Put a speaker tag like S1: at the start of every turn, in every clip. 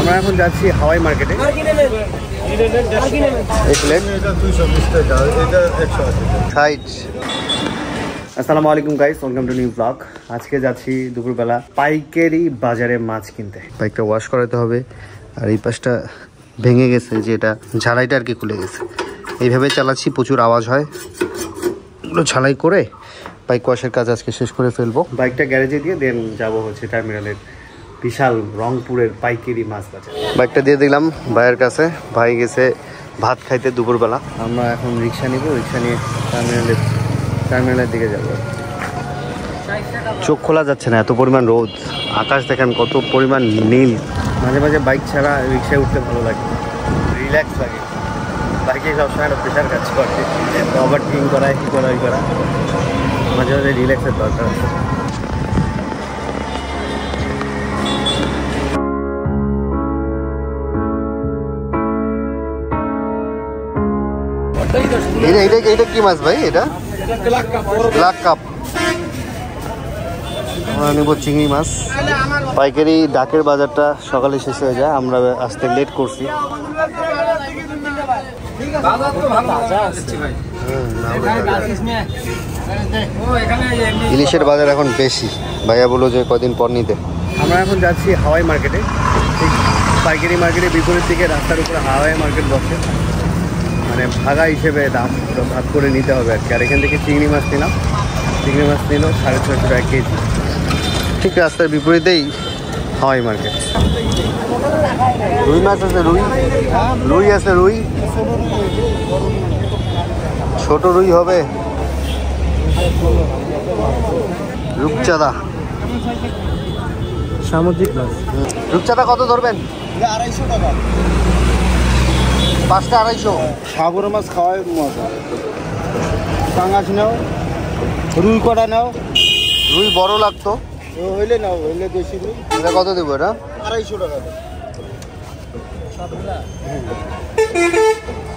S1: আমরা এখন যাচ্ছি হাওয়াই মার্কেটে। আসসালামু আলাইকুম guys, welcome to new blog. আজকে যাচ্ছি দুপুরবেলা পাইকারি বাজারে মাছ কিনতে। বাইকটা ওয়াশ করাতে হবে, আর এই পাশটা ভেঙে গেছে, যে এটা ঝালাইটা আর কি খুলে গেছে। এইভাবে চালাচ্ছি, প্রচুর আওয়াজ হয়। এগুলো ঝালাই করে বাইক ওয়াশের কাজ আজকে শেষ করে ফেলবো। বাইকটা গ্যারেজে দিয়ে দেন যাবো হচ্ছে টার্মিনালের বিশাল রংপুরের পাইকারি মাছ বাজার। বাইকটা দিয়ে দিলাম ভাইয়ের কাছে, ভাই গেছে ভাত খাইতে দুপুরবেলা। আমরা এখন রিক্সা নিব, রিক্সা নিয়ে টার্মিনালের দিকে যাব। চোখ খোলা যাচ্ছে না, এত পরিমাণ রোদ, আকাশ দেখেন কত পরিমাণ নীল। মাঝে মাঝে বাইক ছাড়া রিক্সায় উঠতে ভালো লাগে, রিল্যাক্স লাগে। বাইকে সবসময় একটা প্রেশার কাজ করে, ওভারটেকিং করা, কী করা, মাঝে মাঝে রিল্যাক্সের দরকার আছে। এটা কি মাছ ভাই? এটা ব্ল্যাক কাপ। আমরা নেব চিংড়ি মাছ। পাইকারি ডাকের বাজারটা সকালে শেষ হয়ে যায়, আমরা আসতে লেট করছি। ইলিশের বাজার এখন বেশি, ভাইয়া বললো যে কদিন পর নিতে। আমরা এখন যাচ্ছি হাওয়াই মার্কেটে। ঠিক পাইকারি মার্কেটের বিপরীত দিকে রাস্তার উপরে হাওয়াই মার্কেট বসে, মানে ভাগা হিসেবে দাম পুরো ভাগ করে নিতে হবে আর কি। আর এখান থেকে চিংড়ি মাছ নিলাম, চিংড়ি মাছ নিল 650 টাকা কেজি। ঠিক রাস্তার বিপরীতেই হাওয়াই মার্কেট। রুই মাছ আছে, রুই আছে, রুই ছোট রুই হবে, রূপচাঁদা, সামুদ্রিক মাছ। রূপচাঁদা কত ধরবেন? 250 টাকা, 5টা 250।
S2: সাগর মাছ খাওয়াই মজা। পাঙাশ নাও, রুই কটা নাও।
S1: রুই বড় লাগতো,
S2: হইলে নাও, হইলে দেশি রুই।
S1: এটা কত দেবো? এটা
S2: 250 টাকা।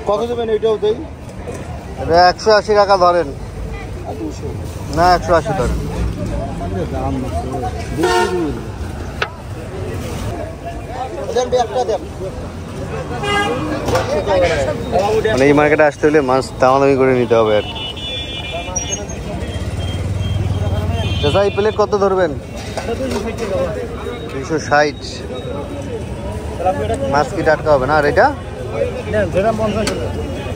S2: কত দেবেন? এটাও দেই।
S1: এটা 180 টাকা ধরেন। না 180 টাকা
S2: দাম দেশি রুই।
S1: মানে এই মার্কেটে আসতে হলে মাছ দামাদামি করে নিতে হবে আর কি। চাচা এই প্লেট কত ধরবেন? 260। মাছ কি টাটকা হবে না? আর এটা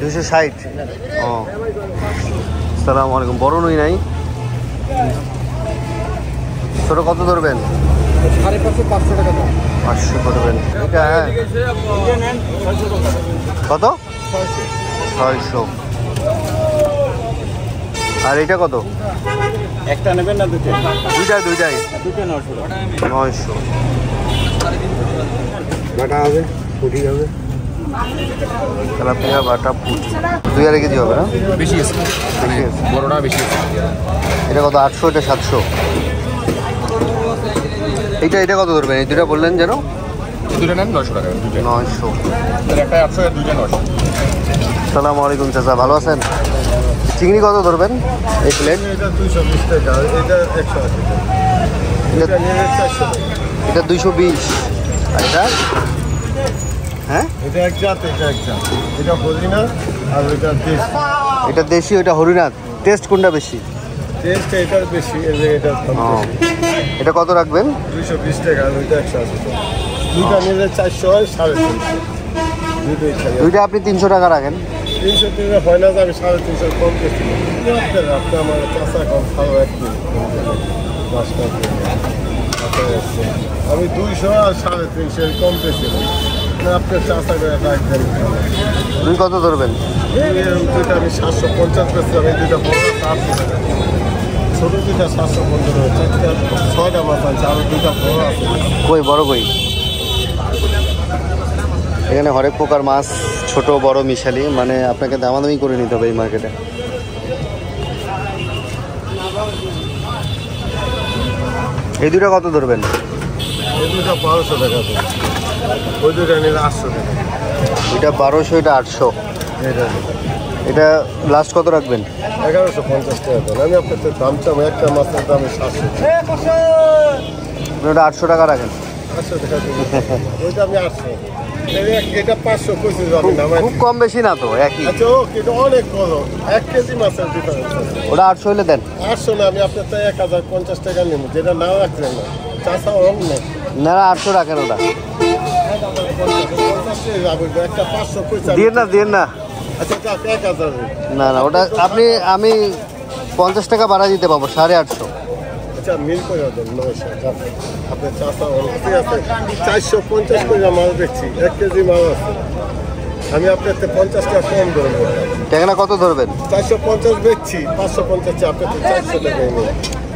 S1: 260। ও আসসালামু আলাইকুম। বড় নই নাই, ছোট কত ধরবেন?
S2: 550 টাকা।
S1: 500 করবেন এটা? হ্যাঁ কত? 600। আর এটা কত?
S2: একটা নেবেন না দুটো?
S1: দুইটাই 900। বাটা হবে, পুঁটি হবে, তেলাপিয়া বাটা পুঁটি 2 কেজি হবে না?
S2: বেশি আছে, বড়টা বেশি আছে।
S1: এটা কত? 800, এটা 700। এটা কত ধরবেন? এই দুটা বললেন যেন?
S2: দুটো নেন 900 টাকা।
S1: 900।
S2: একটা 800 আর দুটো 900।
S1: আসসালামু আলাইকুম চাচা, ভালো আছেন? চিংড়ি কত ধরবেন এই প্লেট?
S2: এটা 220 টাকা, এটা 180 টাকা, এটা নিয়ে 400 টাকা।
S1: এটা 220। আর এটা? হ্যাঁ
S2: এটা এক জাত, এটা এক জাত। এটা হরিণা আর এটা দেশি।
S1: এটা দেশি, ওটা হরিনাথ। টেস্ট কোনটা বেশি?
S2: টেস্ট এটার বেশি, এটা কম বেশি।
S1: এটা কত রাখবেন?
S2: 220 টাকা, আর ওইটা 180 টাকা। দুইটা নিলে 400 হয়, 350।
S1: দুইটা আপনি 300 টাকা রাখেন।
S2: 300 টাকা হয় না, আমি 350 কম বেশি। আপনি আমার কাঁচা কম খাওয়া একটু আমি 200 আর 350 কম বেশি না। আপনার চাষা করে রাখবেন।
S1: দুই কত ধরবেন?
S2: দুইটা আমি 750 পেয়েছিলাম। এই দুইটা বড় 800 টাকা, ছোটো দুইটা 750 টাকা। 6টা মাছ আছে, আরও দুইটা বড় আছে।
S1: কই বড় কই? এখানে হরেক প্রকার মাছ, ছোট বড় মিশালি, মানে আপনাকে দামাদামি করে নিতে হবে এই মার্কেটে। এই দুটো কত ধরবেন?
S2: এই দুইটা 1200 টাকা, ওই দুইটা নিলে 800 টাকা।
S1: এটা 1200, এটা 800। এটা লাস্ট কত রাখবেন?
S2: 1150 টাকা। আমি আপনার দাম চাম, একটা মাছের দামে 700।
S1: ওটা 800 টাকা রাখেন।
S2: 800 টাকা দিবো। ওইটা আমি 800 এটা 500 কইছি আমি নামাই।
S1: খুব কম বেশি না তো একই।
S2: আচ্ছা ওকে, এটা অনেক বড় 1 কেজি মাছের ডিফারেন্স।
S1: ওটা 800 হলে দেন।
S2: 800 না, আমি আপনার তো 1050 টাকা নেব, যেটা নাও রাখছেন না চাষা অন না।
S1: না 800 রাখেন ওটা।
S2: 50 একটা 500 কইছি
S1: দিয়ে না।
S2: আচ্ছা 1000।
S1: না ওটা আমি 50 টাকা বাড়া দিতে পারবো 850।
S2: আচ্ছা মিল করে দেন 900। আপনার চাষা অন ঠিক আছে। 450 করে মাল দেখছি, 1 কেজি মাল আছে। আমি আপনার 50 টাকা কম ধরবো।
S1: ট্যাংরা কত ধরবেন?
S2: 450 বেচছি, 550 চা, আপনার 400 টাকা নেব।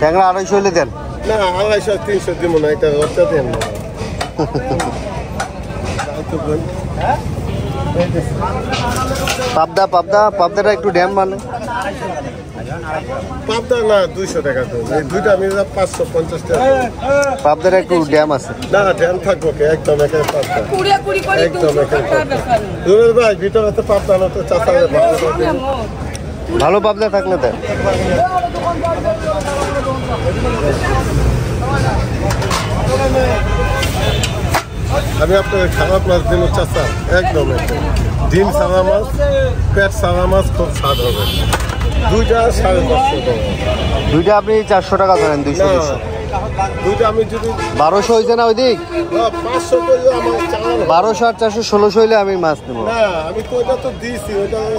S1: ট্যাংরা 250 হলে দেন।
S2: না 250 300 দিব না, এটা লজ্জা দেন না।
S1: পাবদাটা একটু ড্যাম মানে
S2: পাবদা না 200 টাকা তো, এই দুইটা মিলে 550 টাকা।
S1: পাবদাটা একটু ড্যাম আছে।
S2: না ড্যাম থাকবো কে, একদম একে পাবদা, একদম একে পাবদা। ভাই ভিতরে তো পাবদা না তো চাষা
S1: ভালো পাবদা থাকলে দেন।
S2: আমি আপনার খারাপ মাছ দিন চাষা, একদম ডিম সাদা মাছ, পেট সাদা মাছ খুব স্বাদ হবে। দুইটা 550 টাকা।
S1: দুইটা আপনি 400 টাকা ধরেন। 200
S2: দুইটা আমি যদি
S1: 1200 হয়েছে না ওই দিক
S2: 500 করলে আমার চাল
S1: 1200 আর 400 1600 হইলে আমি মাছ নেবো।
S2: না আমি তো ওটা তো দিয়েছি,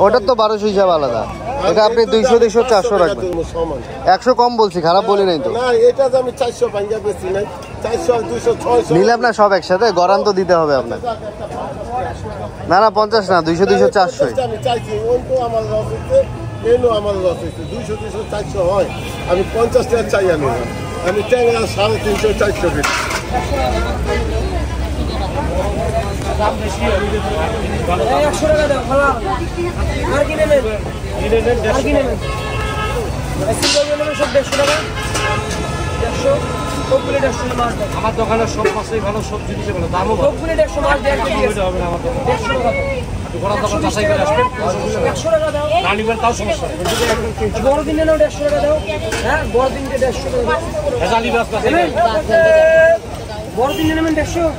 S1: ওটার তো 1200 হিসাব আলাদা। এটা আপনি 200 400 রাখবেন। 100 কম বলছি, খারাপ বলি নাই তো।
S2: না এটা যে আমি 400 ভাঙ্গা বেশি নাই, 400 আর 200 600
S1: নিলাম না সব একসাথে, গরান তো দিতে হবে আপনার। না 50 না 200 400
S2: আমি চাইছি। ওই তো আমার লস হচ্ছে, এনো আমার লস হচ্ছে। 200 400 হয়, আমি 50 টাকা চাই। আমি ট্যাংরা 350 400 দিচ্ছি।
S3: আমার দোকানে সব মাছই ভালো, সব জিনিসই ভালো, দামও ভালো। ঘোড়ার দোকান চাষাই করে আসবেন, না নিবেন তাও সমস্যা নেই।
S4: বড় দিনে নাও 150 টাকা দাও। হ্যাঁ বড় দিনকে 150 টাকা দাও।
S3: ভেজালি মাছ না
S4: বড় দিনে নেবেন 150।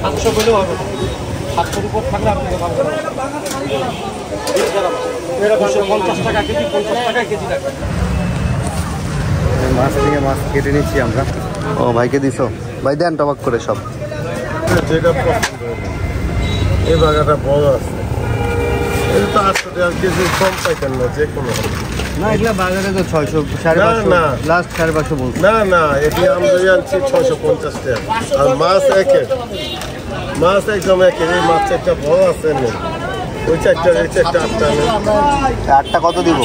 S3: 700 বলেও হবে, 700 উপর থাকলে আপনি 250 টাকা কেজি, 50 টাকা কেজি রাখবেন।
S1: মাছ থেকে মাছ কেটে নিচ্ছি আমরা। ও ভাইকে দিছো? ভাই দেন টবাক করে সব।
S2: যেটা পছন্দ হবে। এই বাগাটা বড় আছে, এটা তো 800 টাকা কেজি, কম পাইতেন না যে কোনো।
S1: না এগুলা বাজারে তো 600 550
S2: না।
S1: লাস্ট 550 বলছি।
S2: না এটি আমরা আনছি 650 টাকা। আর মাছ মাছ একদম একের। এই মাছ একটা বড় আছে নেই, ওই চারটা এই চারটা 8টা নেই।
S1: 8টা কত দিব?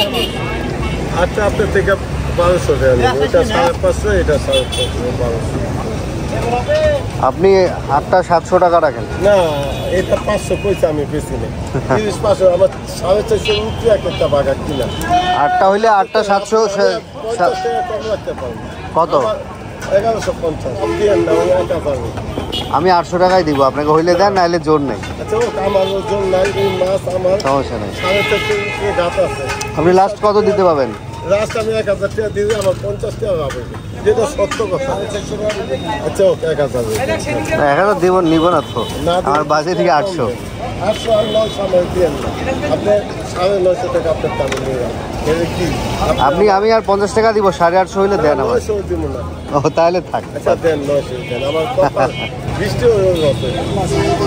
S2: 8টা আপনার থেকে 1200 টাকা নেই। ওইটা 550, এটা 550 1200।
S1: আপনি 8টা 700 টাকা রাখেন।
S2: না এটা 500 কইছে, আমি বেশি নেই। 30 500 আমার 450 উঠে একটা বাগা কিনা।
S1: 8টা হইলে 8টা 700
S2: 50 টাকা কম রাখতে পারবো।
S1: কত?
S2: 1150 দিয়ে না, ওই একা পারবো।
S1: আমি 800 টাকাই দিব, আপনাকে হইলে দেন, নাইলে জোর নেই।
S2: আচ্ছা ও আমার ওজন নাই, এই মাছ আমার
S1: সমস্যা নেই।
S2: 450 গাছ আছে।
S1: আপনি লাস্ট কত দিতে পাবেন?
S2: লাস্ট আমি 1000 টাকা দিয়ে আমার 50 টাকা লাভ হবে, যেটা সত্য কথা। আচ্ছা ওকে 1000
S1: এখন দিব নিব না তো, আমার বাজে থেকে 800
S2: আর 900 আমার দিয়ে না। আপনি 950 টাকা আপনার টাকা নিয়ে যান। কি
S1: আমি আর 50 টাকা দিব, 850 হইলে দেন আমার।
S2: 900 দিব না।
S1: ও তাহলে থাক।
S2: আচ্ছা দেন 900 দেন। আমার কথা 20 টাকা ওই লস হইবে,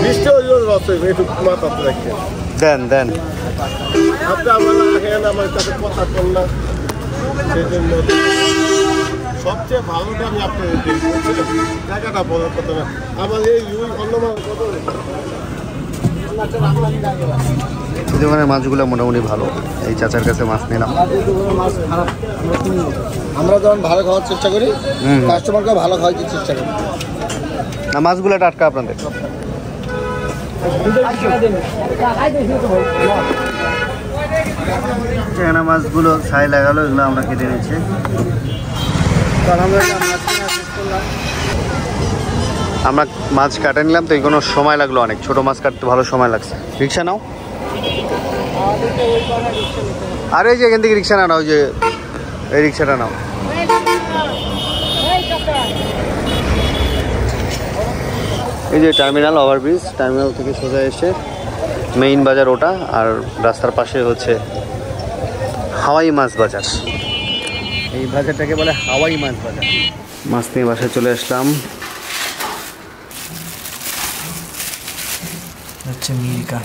S2: 20 টাকা ওই লস হইবে, একটু মাথাতে রাখেন।
S1: দেন
S2: আপনি আমার আগে আমার কাছে কথা কন না, সেই জন্য সবচেয়ে ভালোটা আমি আপনাদের দিই। টাকাটা বড় কথা না, আমার এই অন্য মাছ কত
S1: এই দোকানের মাছগুলো মোটামুটি ভালো। এই চাচার কাছে মাছ নিলাম।
S5: আমরা যখন ভালো খাওয়ার চেষ্টা করি, কাস্টমারকে ভালো খাওয়াতে চেষ্টা করি।
S1: না মাছগুলো টাটকা আপনাদের। চেনা মাছগুলো ছাই লাগালো, এগুলো আমরা কেটে নিচ্ছি। আমরা মাছ কাটে নিলাম তো, কোনো সময় লাগলো অনেক। ছোট মাছ কাটতে ভালো সময় লাগছে। রিক্সা নাও, আর এই যে এখান থেকে রিক্সা নাও, ওই যে এই রিক্সাটা নাও। এই যে টার্মিনাল, ওভারব্রিজ, টার্মিনাল থেকে সোজা এসে মেইন বাজার ওটা, আর রাস্তার পাশে হচ্ছে হাওয়াই মাছ বাজার। এই বাজারটাকে বলে হাওয়াই মাছ বাজার। মাছ নিয়ে বাসায় চলে আসলাম।
S4: হচ্ছে মিরিকা,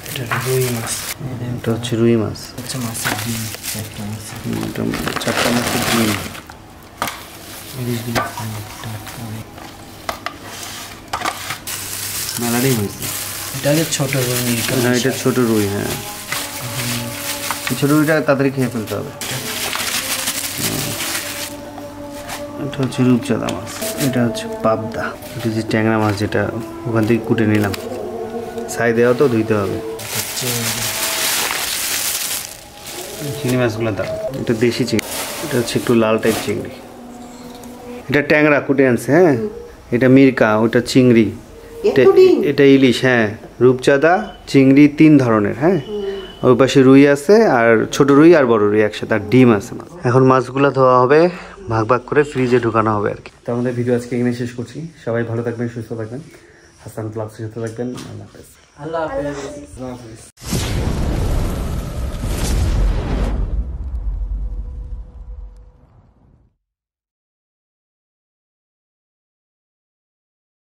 S4: এটা রুই মাছ,
S1: এটা হচ্ছে রুই মাছ,
S4: হচ্ছে মাছের ডিম,
S1: এটা 4টা মাছের ডিম।
S4: ইলিশগুলো টাটকা,
S1: মেলারই হয়েছে।
S4: এটা হচ্ছে ছোট রুই মিরিকা।
S1: হ্যাঁ, এটা ছোট রুই। হ্যাঁ, ছোট রুইটা তাড়াতাড়ি খেয়ে ফেলতে হবে। এটা হচ্ছে রূপচাঁদা মাছ, এটা হচ্ছে পাবদা, এটা হচ্ছে ট্যাংরা মাছ, যেটা ওখান থেকে কুটে নিলাম। ছাই দেওয়া তো ধুইতে হবে। চিংড়ি মাছগুলো দাও, এটা দেশি চিংড়ি, এটা হচ্ছে একটু লাল টাইপ চিংড়ি। এটা ট্যাংরা কুটে আনছে। হ্যাঁ, এটা মিরকা, ওটা চিংড়ি, এটা ইলিশ। হ্যাঁ, রূপচাঁদা, চিংড়ি 3 ধরনের। হ্যাঁ, ওই পাশে রুই আছে, আর ছোট রুই আর বড় রুই একসাথে, আর ডিম আছে। এখন মাছগুলো ধোয়া হবে, ভাগ ভাগ করে ফ্রিজে ঢুকানো হবে আর কি। তো আমাদের ভিডিও আজকে এখানে শেষ করছি। সবাই ভালো থাকবেন, সুস্থ থাকবেন, হাসান ব্লগসের সাথে থাকবেন। আল্লাহ হাফেজ।
S4: আল্লাহ হাফেজ।